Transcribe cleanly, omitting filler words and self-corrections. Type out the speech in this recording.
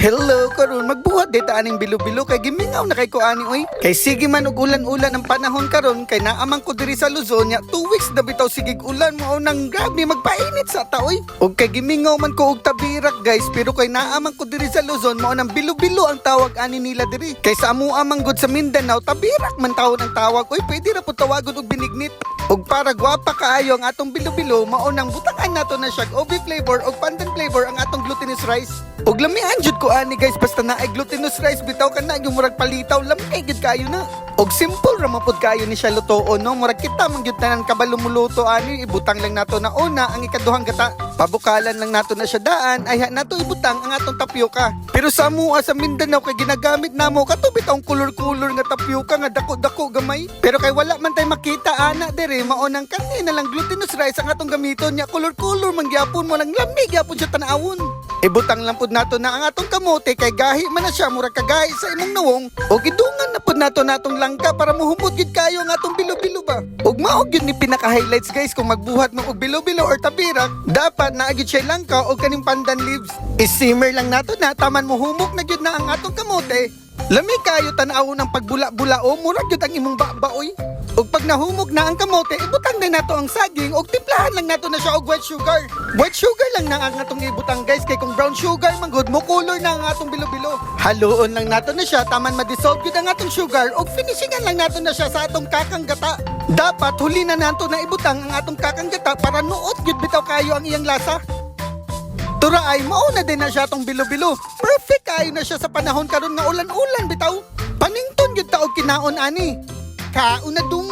Hello karon magbuhat dita aning bilo-bilo kay gimingaw na kay ko ani oy. Kay sige man og ulan-ulan ang panahon karon kay naamang ko diri sa Luzon nya 2 weeks na bitaw sigig ulan mo nang grabe magpainit sa ta oy. Og kay gimingaw man ko og tabirak guys pero kay naamang ko diri sa Luzon mao nang bilo-bilo ang tawag ani nila diri. Kay sa amo amang gud sa Mindanao tabirak man tawon ang tawag oy pwede ra pud tawagon og binignit. Og para gwapa kaayo ang atong bilo-bilo mao nang butangan nato na siya OB flavor og pandan flavor ang atong glutinous rice. Og lamian jud ko ani guys basta naay glutinous rice bitaw ka na yung murag palitaw lamay gid kayo na. Og simple ra mapud kayo ni siya lutoon no murag kita man gyud tanan kabalo muluto ani ibutang lang nato na una ang ikaduhang gata. Pabukalan lang nato na siya daan ay nato ibutang ang atong tapioka. Pero sa amuha sa Mindanao kay ginagamit namo kato bitaw kulor-kulor nga tapioka nga dako-dako gamay. Pero kay wala man tay makita ana dere mao nang kanina lang glutinous rice ang atong gamiton nya kulor-kulor man gyapon mo lang lamig gyapon siya tan-awon. Ibutang lang pud nato na ang atong kamote kay gahi man na siya murag kagahi sa imong nawong o gidungan na pud nato natong langka para muhumot gid kayo ang atong bilo-bilo ba. Og mao gyud ni pinaka-highlights guys kung magbuhat mo og bilo-bilo or tabirak dapat naagid siya langka o kaning pandan leaves. I-simmer lang nato na taman muhumok na gyud na ang atong kamote. Lami kayo tan-aw ng pagbula-bulao murag gyud ang imong baoy. Og pag nahumog na ang kamote, ibutang na nato ang saging og timplahan lang nato na siya og white sugar. White sugar lang na ang atong ibutang guys kay kung brown sugar man good mo color na ang atong bilo-bilo. Haluon lang nato na siya taman ma-dissolve gyud ang atong sugar og finishingan lang nato na siya sa atong kakang gata. Dapat huli na nato na ibutang ang atong kakang gata para nuot gyud bitaw kayo ang iyang lasa. Tura ay mauna din na siya atong bilo-bilo. Perfect kayo na siya sa panahon karon nga ulan-ulan bitaw. Panington gyud ta og kinaon ani. Kauna dung